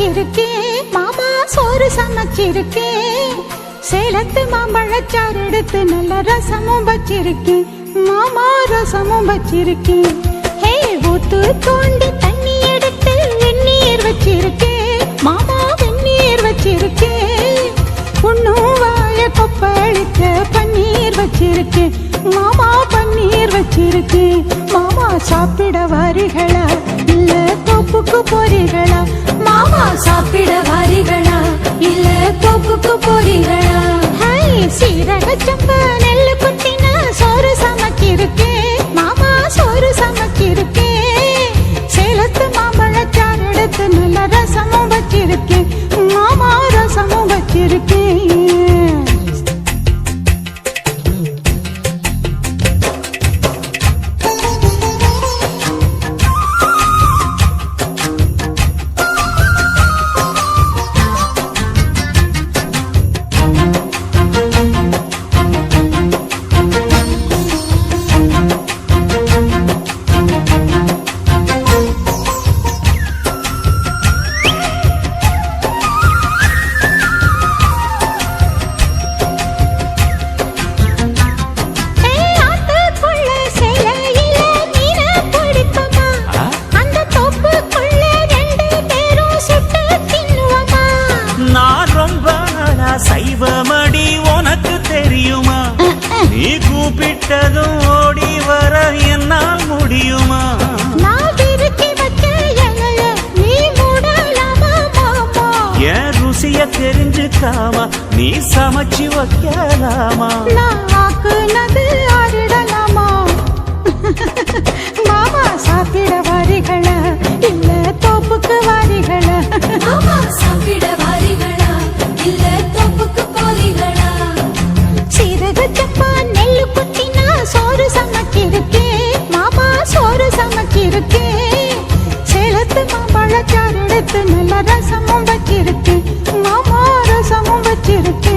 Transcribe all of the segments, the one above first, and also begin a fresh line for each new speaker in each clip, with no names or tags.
வச்சிருக்கேன் மாமா சோறு சமைச்சிருக்கேன் சேலத்து மாம்பழச்சாறு எடுத்து நல்ல ரசமும் வச்சிருக்கேன் மாமா ரசமும் வச்சிருக்கேன் ஹே ஊத்து தோண்டி தண்ணி எடுத்து வெந்நீர் வச்சிருக்கேன் மாமா வெந்நீர் வச்சிருக்கேன் பொண்ணும் வாய கொப்பளிக்க பன்னீர் வச்சிருக்கேன் மாமா பன்னீர் வச்சிருக்கேன் மாமா சாப்பிட வாரிகளா இல்ல தோப்புக்கு போறீங்களா மாமா சாப்பிட வாரிகளா இல்ல தோப்புக்கு போறீங்களா ஹாய் சீரக சம்பா நெல்லு குத்தினா சோறு சமைச்சிருக்கேன் மாமா சோறு சமைச்சிருக்கேன் சேலத்து மாம்பழச்சாறு எடுத்து நல்ல ரசமும் வச்சிருக்கேன் மாமா ரசமும் வச்சிருக்கேன்
சைவமடி உனக்கு தெரியுமா நீ கூப்பிட்டதும் ஓடி வர என்னால் முடியுமா
நான் விருத்தி வச்ச இலைய நீ மூடலாமா மாமா
என் ருசிய தெரிஞ்சுக்காமா நீ சமைச்சு வைக்கலாமா
நான் ஆக்குனது ஆறிடலாமா மாமா சாப்பிட வாரிகளா இல்ல தோப்புக்கு வாரிகளா
மாமா சாப்பிட வாரிகளா இல்ல தோப்புக்கு போறீங்களா
சீரக சப்பா நெல்லு குத்தினா சோறு சமைச்சிருக்கேன் மாமா சோறு சமைச்சிருக்கேன் சேலத்து மாம்பழச்சாறு எடுத்து நல்ல ரசமும் வச்சிருக்கேன் மாமா ரசமும் வச்சிருக்கேன்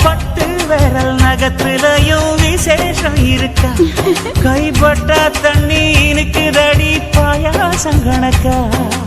பட்டு விரல் நகத்திலையும் விசேஷம் இருக்கா கைப்பட்ட தண்ணி இனிக்குதடி பாயாசம் கணக்கா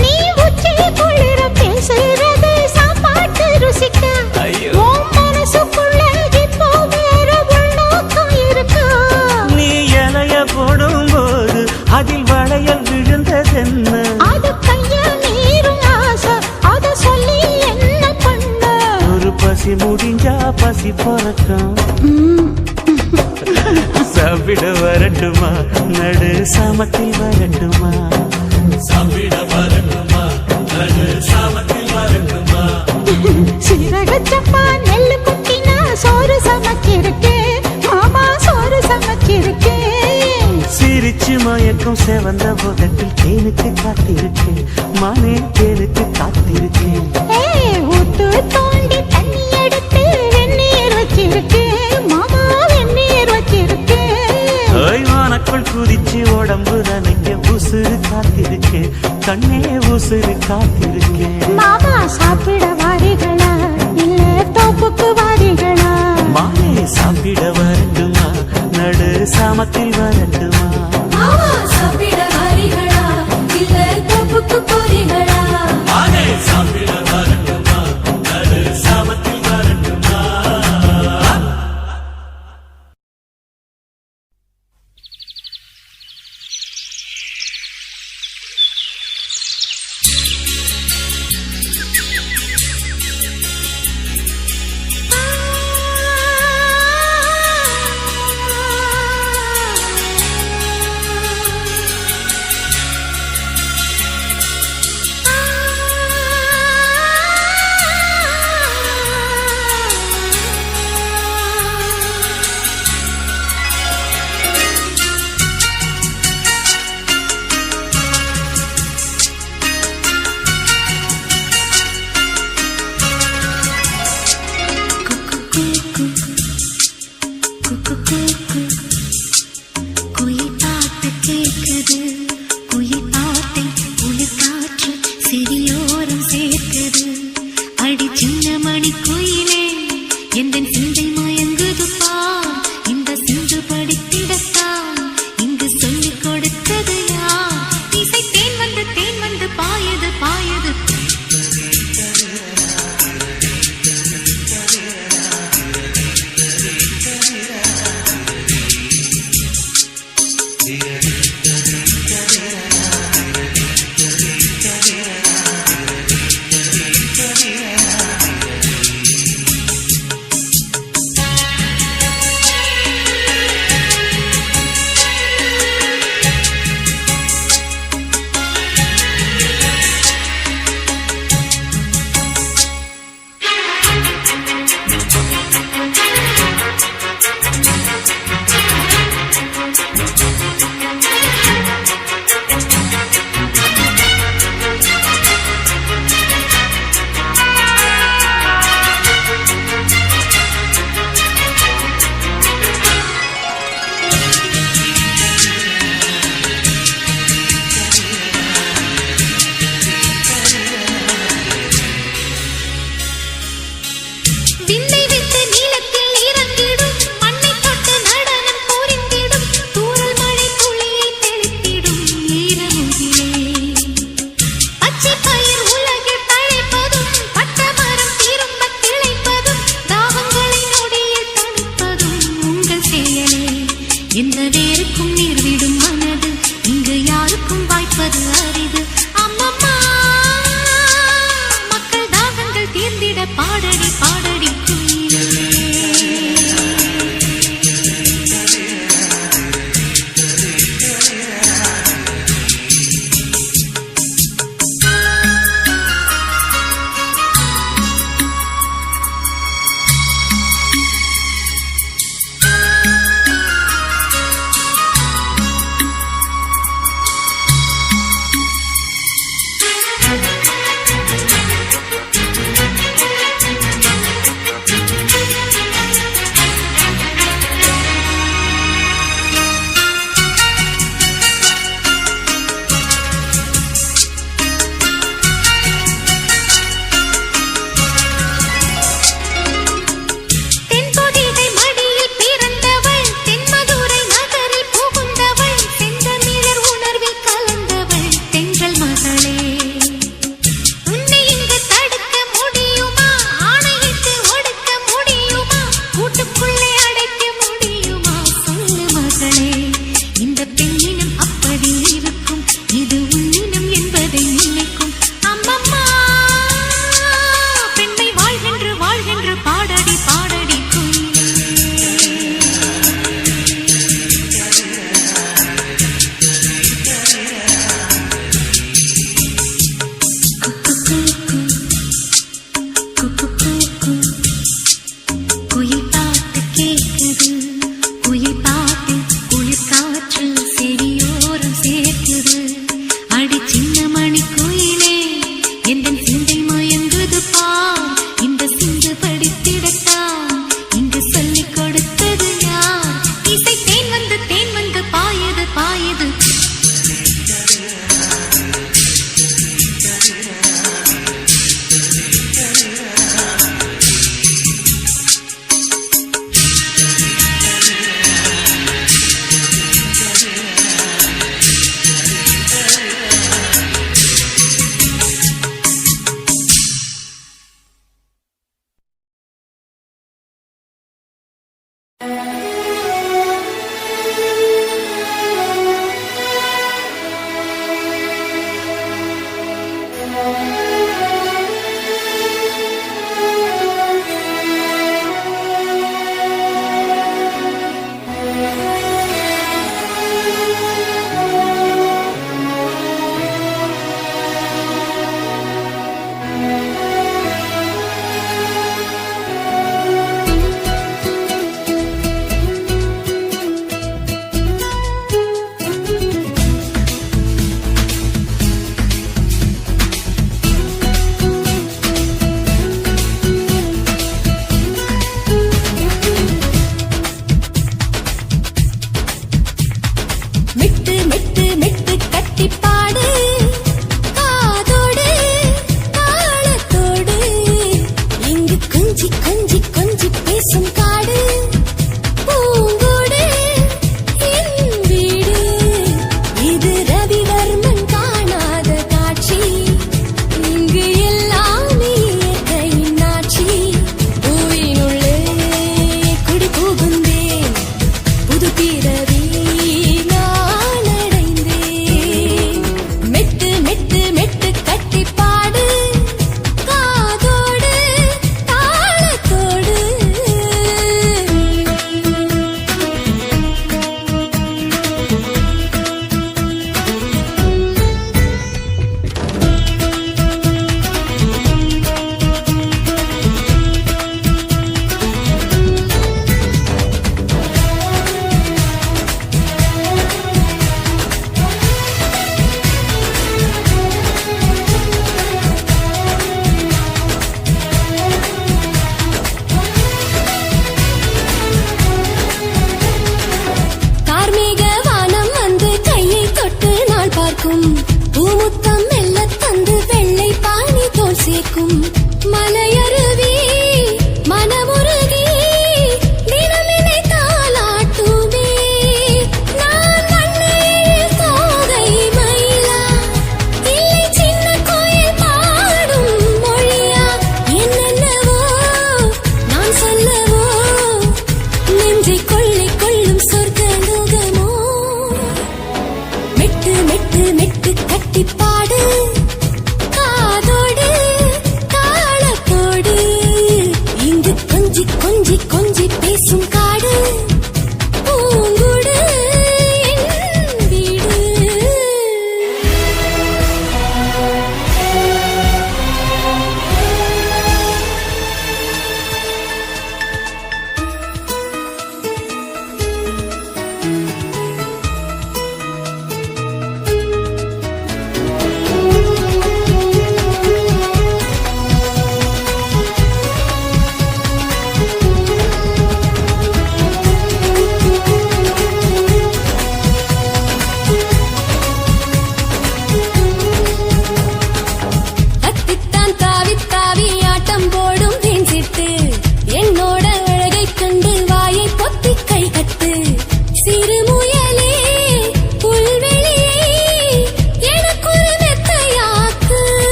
நீ உச்சி குளிர பேசுறது சாப்பாட்டு ருசிக்க உன் மனசுக்குள்ள இப்போ வேற உள்நோக்கம் இருக்கா
நீ இலைய போடும்போது அதில் வளையல் விழுந்ததென்ன
அது கைய மீறும் ஆசை அத சொல்லி என்ன பண்ண
ஒரு பசி முடிஞ்சா பசி பிறக்கும் சாப்பிட வரட்டுமா நடு சாமத்தில் வரட்டுமா சாப்பிட வரட்டுமா நடு சாமத்தில் வரட்டுமா
சீரக சப்பா நெல்லு குத்தினா சோறு சமைச்சிருக்கேன் மாமா சோறு சமைச்சிருக்கேன்
சிரிச்சு மயக்கும் செவந்த புதத்தில் தேனுக்கு காத்திருக்கேன் மானே தேனுக்கு காத்திருக்கேன்
ஊத்து தோண்டி தண்ணி எடுத்து வெந்நீர் வச்சிருக்கேன் மாமா வெந்நீர் வச்சிருக்கேன்
வானக்குள் குதிச்சு உடம்பு நனைக்க உசுறு காத்திருக்கேன் கண்ணே உசுறு காத்திருக்கேன்
மாமா சாப்பிட வாரிகளா இல்ல தோப்புக்கு வாரிகளா
மானே சாப்பிட வரட்டுமா நடு சாமத்தில் வரட்டுமா
மாமா சாப்பிட வாரிகளா இல்ல தோப்புக்கு போறீங்களா
மானே சாப்பிட வரட்டுமா நடு சாமத்தில் வரட்டுமா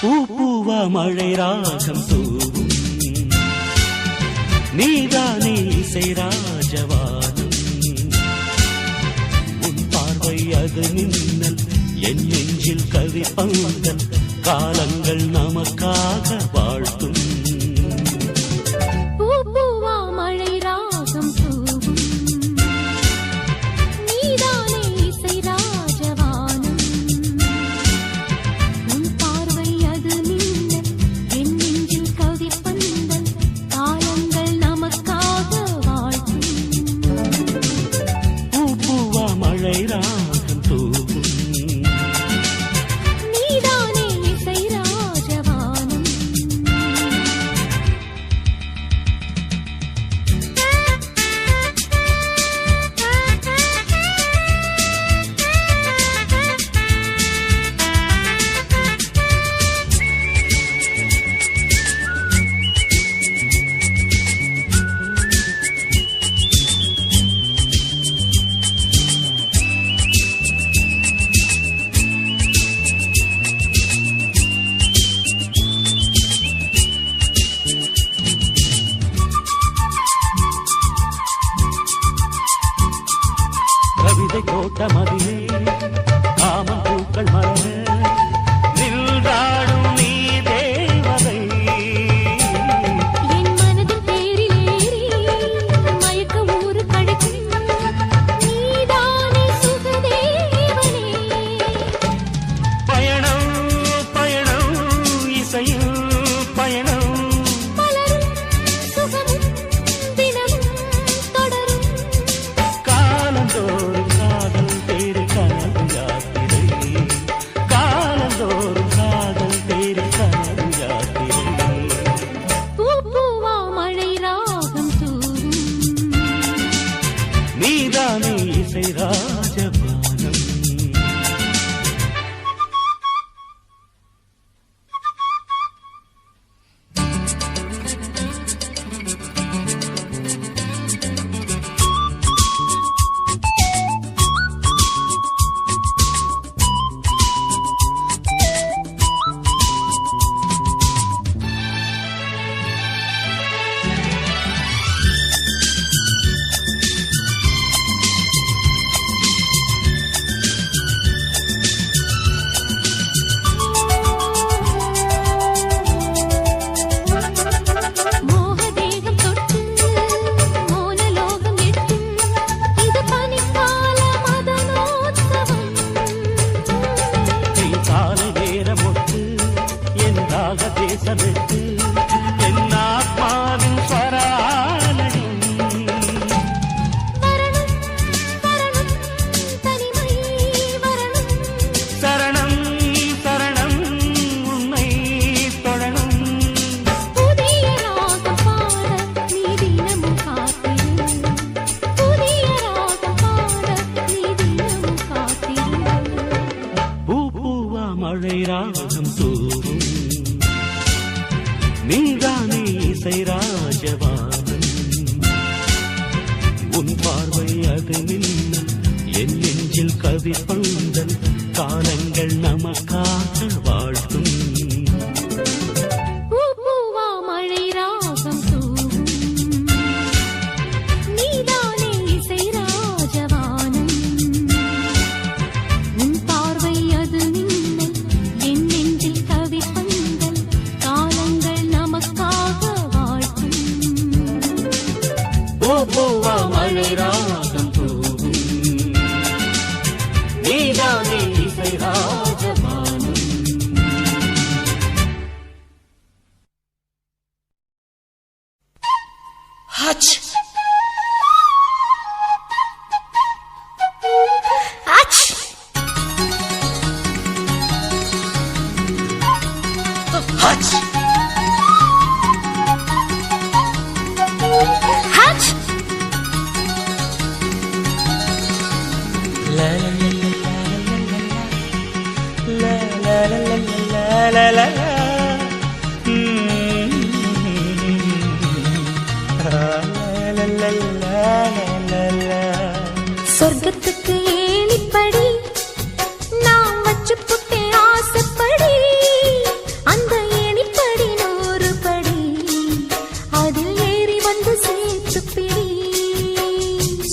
பூவா மழை ராகம் தூவும் நீதானே இசை ராஜவானம் உன் பார்வை அது மின்னல் என் நெஞ்சில் கவி பங்கல் காலங்கள் நமக்காக வாழ்த்தும்
பூவா மழை ராகம் தூவும் நீதானே இசை ராஜவானம் உன் பார்வை அது மின்னல் என் நெஞ்சில் கவி பந்தல் காலங்கள் நமக்காக வாழ்த்தும்
பூவா மழை ராகம் தூவும்
நீதானே இசை ராஜவானம்
கவிதை கோட்ட மதிலே காமம் பூக்கள் மலர நின்றாடும் நீ தேவதை
என் மனதில் தேரிலேறி மயக்க ஊரு கடக்கும் நீதானே சுகதேவனே
பயணம் பயணம் இசையில் பயணம்
மலரும் சுகமும் தினமும் தொடரும்
காலந்தோறும் காதல் தேடி கனவு யாத்திரை காலந்தோறும் காதல் தேடி கனவு யாத்திரை
பூவா மழை ராகம் தூவும்
நீதானே இசை ராஜபானம்
மோகதேகம் தொட்டு மோனலோகம் எட்டும் இது பனிக்கால மதனோத்சவம்
நீ காலை நேரமொட்டு என் தாக தேசமெட்டு என் ஆத்மாவின் ஸ்வராலடி
வரணும் வரணும் தனிமை வரணும்
சரணம் சரணம் உன்னை தொடணும்
புதிய ராகம் பாட நீ தினமும் காத்திரு புதிய ராகம் பாட நீ தினமும் காத்திரு
பூவா மழை ராகம் தூவும் நீதானே இசை ராஜவானம் உன் பார்வை அது மின்னல் என் நெஞ்சில் கவி பந்தல் காலங்கள் நமக்காக வாழ்த்தும்
பூவா மழை ராகம் தூவும் நீதானே இசை ராஜவானம் உன் பார்வை அது மின்னல் என் நெஞ்சில் கவி பந்தல் காலங்கள் நமக்காக வாழ்த்தும்
பூவா மழை ராகம் தூவும் நீதானே இசை ராஜவானம்
ஹச்
அச்
ஹச்
ஹச்
லா லா லா லா
லல்லல்லா.
சொர்க்கத்துக்கு